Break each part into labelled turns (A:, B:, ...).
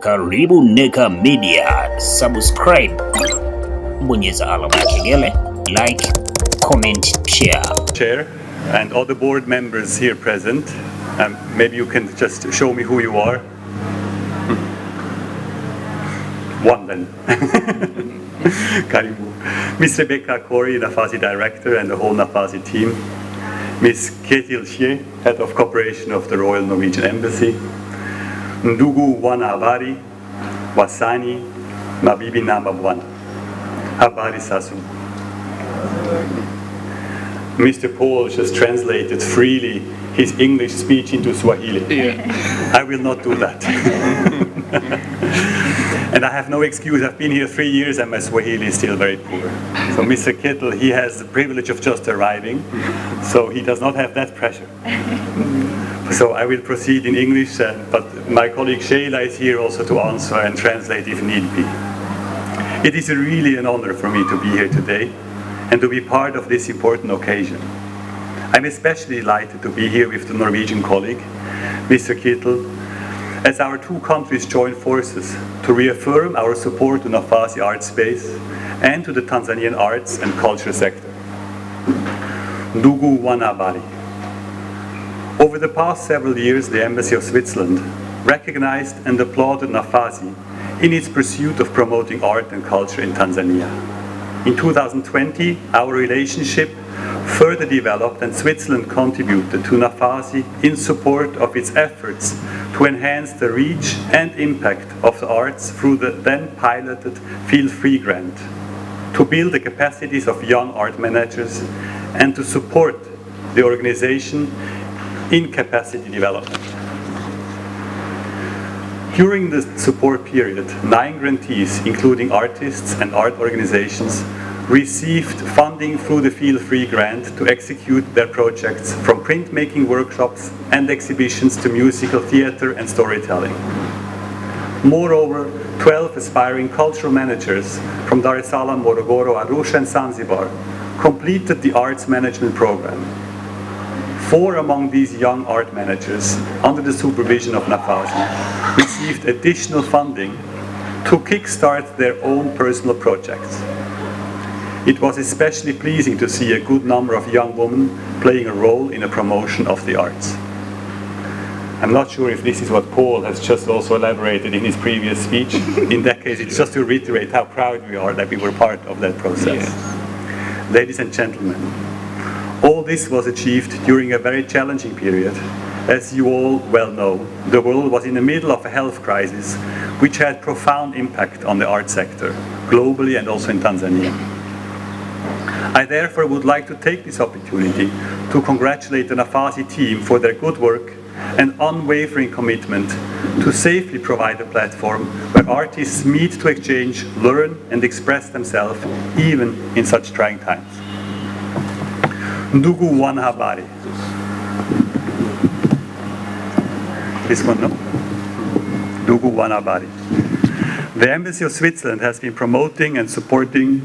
A: Karibu Neka Media, subscribe, bonyeza alama ya kengele, like, comment, share.
B: Chair and all the board members here present, maybe you can just show me who you are. One then. Karibu. Ms. Rebecca Corey, Nafasi Director and the whole Nafasi team. Ms. Ketil Xie, Head of Cooperation of the Royal Norwegian Embassy. Ndugu wana habari, wasani, mabibi na mabwana. Habari sasu. Mr. Paul just translated freely his English speech into Swahili. Yeah. I will not do that. And I have no excuse. I've been here 3 years and my Swahili is still very poor. So Mr. Kittel, he has the privilege of just arriving, so he does not have that pressure. So I will proceed in English, but my colleague Sheila is here also to answer and translate if need be. It is really an honor for me to be here today and to be part of this important occasion. I'm especially delighted to be here with the Norwegian colleague, Mr. Kittel, as our two countries join forces to reaffirm our support to Nafasi art space and to the Tanzanian arts and culture sector. Ndugu wana habari. Over the past several years, the Embassy of Switzerland recognized and applauded Nafasi in its pursuit of promoting art and culture in Tanzania. In 2020, our relationship further developed and Switzerland contributed to Nafasi in support of its efforts to enhance the reach and impact of the arts through the then piloted Feel Free grant, to build the capacities of young art managers and to support the organization in capacity development. During the support period, 9 grantees, including artists and art organizations, received funding through the Feel Free grant to execute their projects, from printmaking workshops and exhibitions to musical theater and storytelling. Moreover, 12 aspiring cultural managers from Dar es Salaam, Morogoro, Arusha and Zanzibar completed the arts management program. 4 among these young art managers, under the supervision of Nafasi, received additional funding to kickstart their own personal projects. It was especially pleasing to see a good number of young women playing a role in the promotion of the arts. I'm not sure if this is what Paul has just also elaborated in his previous speech. In that case, it's just to reiterate how proud we are that we were part of that process. Yes. Ladies and gentlemen, all this was achieved during a very challenging period. As you all well know, the world was in the middle of a health crisis which had profound impact on the art sector, globally and also in Tanzania. I therefore would like to take this opportunity to congratulate the Nafasi team for their good work and unwavering commitment to safely provide a platform where artists meet to exchange, learn and express themselves even in such trying times. Ndugu wana habari. This one, no? Ndugu wana habari. The Embassy of Switzerland has been promoting and supporting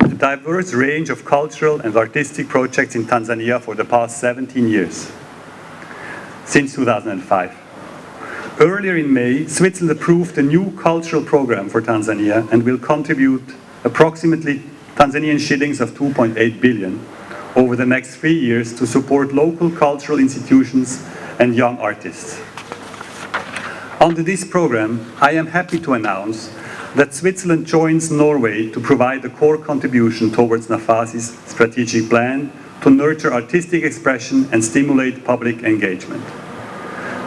B: a diverse range of cultural and artistic projects in Tanzania for the past 17 years, since 2005. Earlier in May, Switzerland approved a new cultural program for Tanzania and will contribute approximately Tanzanian shillings of 2.8 billion over the next 3 years to support local cultural institutions and young artists. Under this program, I am happy to announce that Switzerland joins Norway to provide a core contribution towards Nafasi's strategic plan to nurture artistic expression and stimulate public engagement.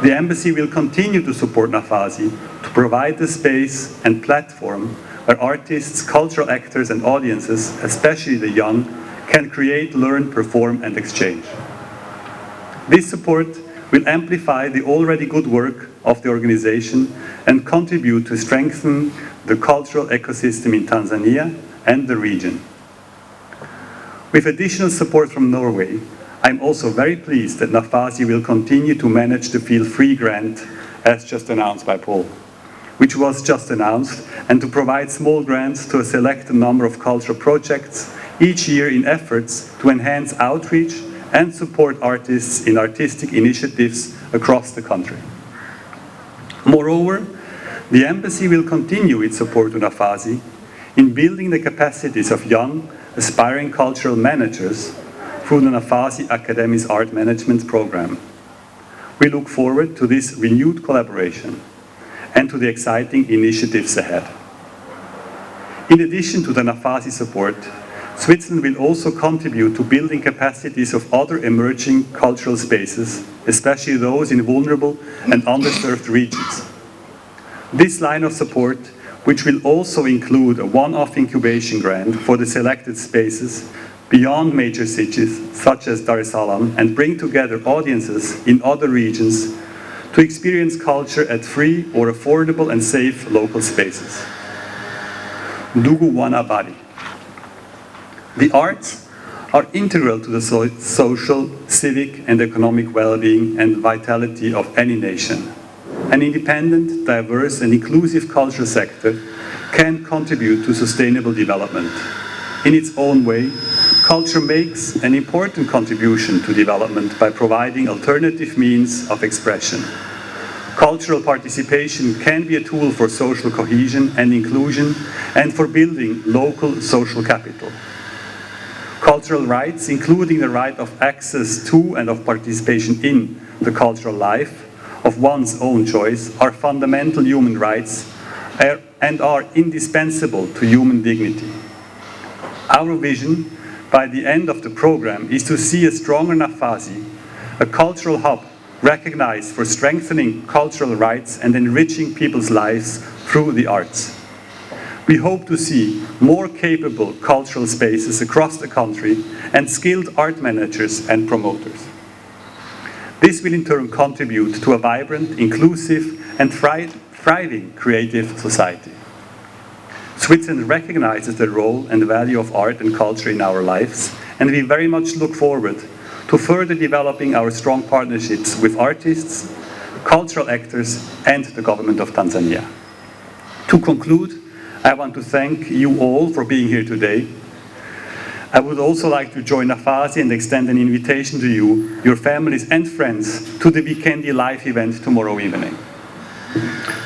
B: The Embassy will continue to support Nafasi to provide the space and platform where artists, cultural actors and audiences, especially the young, can create, learn, perform and exchange. This support will amplify the already good work of the organization and contribute to strengthen the cultural ecosystem in Tanzania and the region. With additional support from Norway, I'm also very pleased that Nafasi will continue to manage the Feel Free grant as just announced by Paul, which was just announced, and to provide small grants to a select number of cultural projects each year in efforts to enhance outreach and support artists in artistic initiatives across the country. Moreover, The Embassy will continue its support to Nafasi in building the capacities of young, aspiring cultural managers through the Nafasi Academy's Art Management Program. We look forward to this renewed collaboration and to the exciting initiatives ahead. In addition to the Nafasi support, Switzerland will also contribute to building capacities of other emerging cultural spaces, especially those in vulnerable and underserved regions. This line of support, which will also include a one-off incubation grant for the selected spaces beyond major cities such as Dar es Salaam, and bring together audiences in other regions to experience culture at free or affordable and safe local spaces. Ndugu Wanabali. The arts are integral to the social, civic, and economic well-being and vitality of any nation. An independent, diverse, and inclusive cultural sector can contribute to sustainable development. In its own way, culture makes an important contribution to development by providing alternative means of expression. Cultural participation can be a tool for social cohesion and inclusion and for building local social capital. Cultural rights, including the right of access to and of participation in the cultural life of one's own choice, are fundamental human rights and are indispensable to human dignity. Our vision by the end of the program is to see a stronger Nafasi, a cultural hub recognized for strengthening cultural rights and enriching people's lives through the arts. We hope to see more capable cultural spaces across the country and skilled art managers and promoters. This will in turn contribute to a vibrant, inclusive, and thriving creative society. Switzerland recognizes the role and value of art and culture in our lives, and we very much look forward to further developing our strong partnerships with artists, cultural actors, and the government of Tanzania. To conclude, I want to thank you all for being here today. I would also like to join Nafasi and extend an invitation to you, your families and friends, to the Weekendi live event tomorrow evening.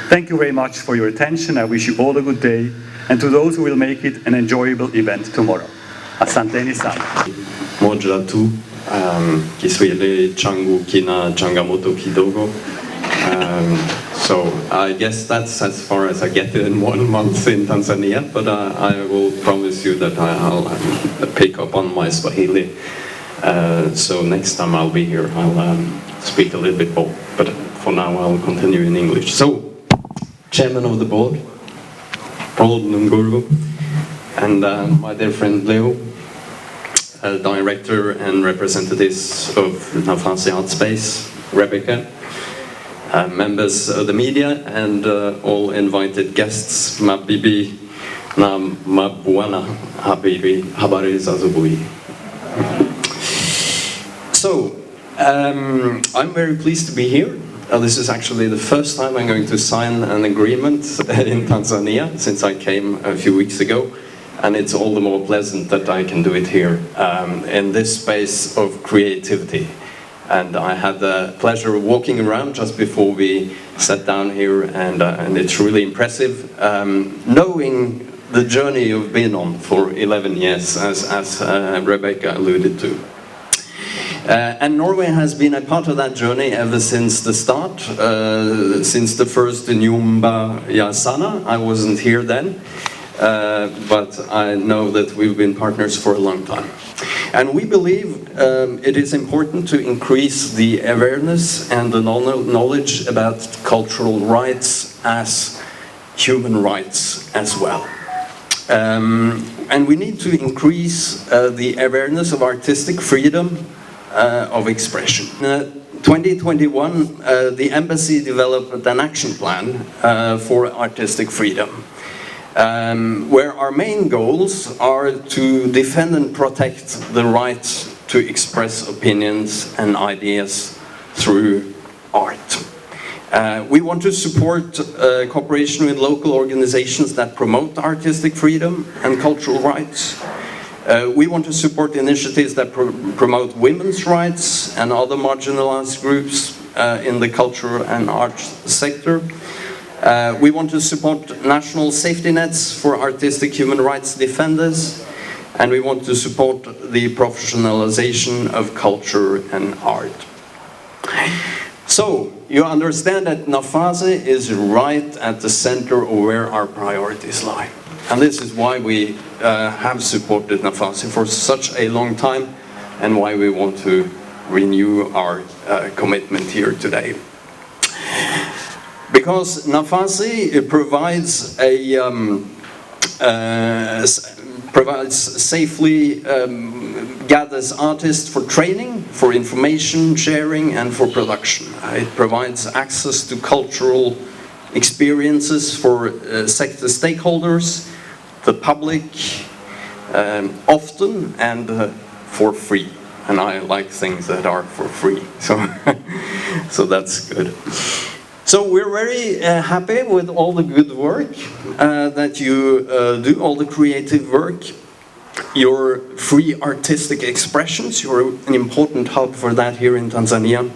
B: Thank you very much for your attention. I wish you all a good day, and to those who will make it an enjoyable event tomorrow. Asanteni sana.
C: Moja tu, Kiswahili changu kina changamoto kidogo. So I guess that's as far as I get in 1 month in Tanzania, but I will promise you that I'll pick up on my Swahili. So next time I'll be here, I'll speak a little bit more, but for now I'll continue in English. So, Chairman of the Board, Paul Nguru, and my dear friend Leo, Director and representatives of Nafasi Art Space, Rebecca, members of the media, and all invited guests, Mabibi, na Mabwana, Habibi, Habari Zazubui. So, I'm very pleased to be here. This is actually the first time I'm going to sign an agreement in Tanzania since I came a few weeks ago, and it's all the more pleasant that I can do it here in this space of creativity. And I had the pleasure of walking around just before we sat down here, and it's really impressive knowing the journey you've been on for 11 years, as Rebecca alluded to. And Norway has been a part of that journey ever since the start, since the first Nyumba ya Sanaa. I wasn't here then, but I know that we've been partners for a long time. And we believe it is important to increase the awareness and the knowledge about cultural rights as human rights as well. And we need to increase the awareness of artistic freedom of expression. In 2021, the Embassy developed an action plan for artistic freedom, where our main goals are to defend and protect the right to express opinions and ideas through art. We want to support cooperation with local organizations that promote artistic freedom and cultural rights. We want to support initiatives that promote women's rights and other marginalized groups in the culture and arts sector. We want to support national safety nets for artistic human rights defenders, and we want to support the professionalization of culture and art. So, you understand that Nafasi is right at the center of where our priorities lie. And this is why we have supported Nafasi for such a long time, and why we want to renew our commitment here today. Because Nafasi provides safely gathers artists for training, for information sharing, and for production. It provides access to cultural experiences for sector stakeholders, the public, often and for free. And I like things that are for free, so that's good. So we're very happy with all the good work that you do, all the creative work, your free artistic expressions. You're an important hub for that here in Tanzania.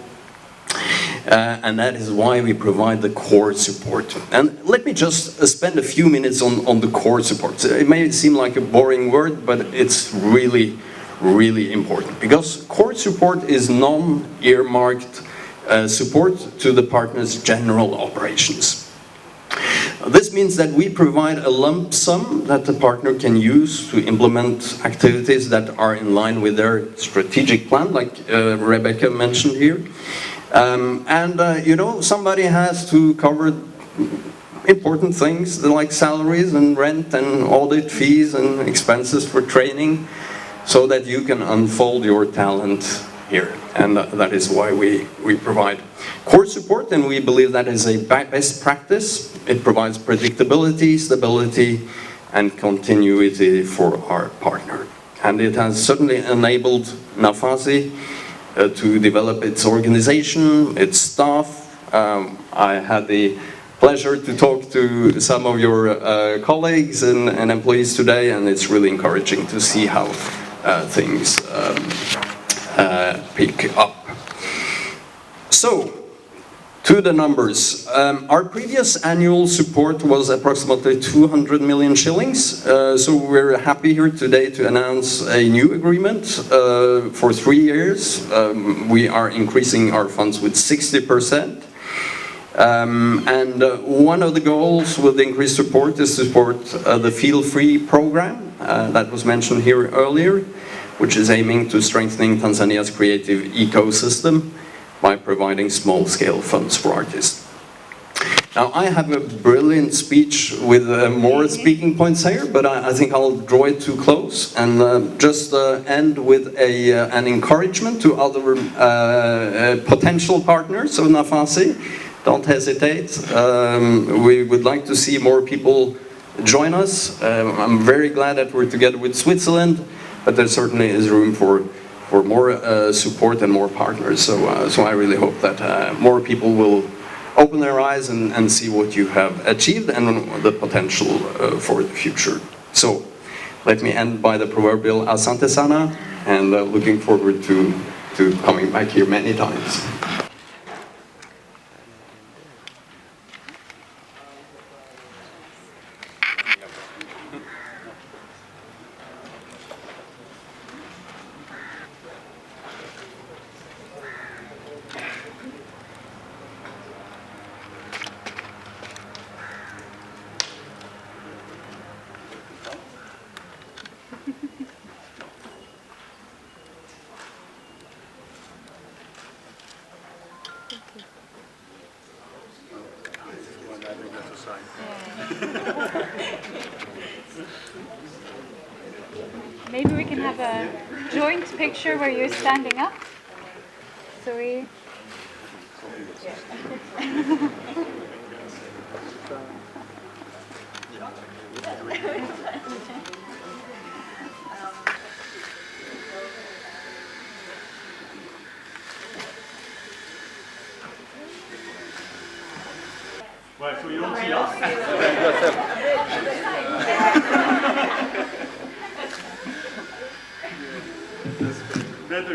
C: And that is why we provide the core support. And let me just spend a few minutes on the core support. It may seem like a boring word, but it's really, really important. Because core support is non-earmarked support to the partner's general operations. This means that we provide a lump sum that the partner can use to implement activities that are in line with their strategic plan, like Rebecca mentioned here. You know, somebody has to cover important things like salaries and rent and audit fees and expenses for training, so that you can unfold your talent here. And that is why we provide core support, and we believe that is a best practice. It provides predictability, stability, and continuity for our partner. And it has certainly enabled Nafasi to develop its organization, its staff. I had the pleasure to talk to some of your colleagues and employees today, and it's really encouraging to see how things pick up. So, to the numbers. Our previous annual support was approximately 200 million shillings. So we're happy here today to announce a new agreement for 3 years. We are increasing our funds with 60%. One of the goals with the increased support is to support the Feel Free program that was mentioned here earlier, which is aiming to strengthening Tanzania's creative ecosystem by providing small-scale funds for artists. Now, I have a brilliant speech with more speaking points here, but I think I'll draw it too close and just end with an encouragement to other potential partners of Nafasi. Don't hesitate. We would like to see more people join us. I'm very glad that we're together with Switzerland, but there certainly is room for more support and more partners. So I really hope that more people will open their eyes and see what you have achieved and the potential for the future. So let me end by the proverbial Asante Sana, and looking forward to coming back here many times.
D: Maybe we can have a joint picture where you're standing up. So we...
B: Well, so you don't see us?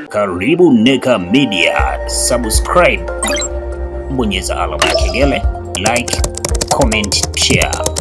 A: Karibu Neka Media, subscribe, bonyeza alama ya kengele, like, comment, share.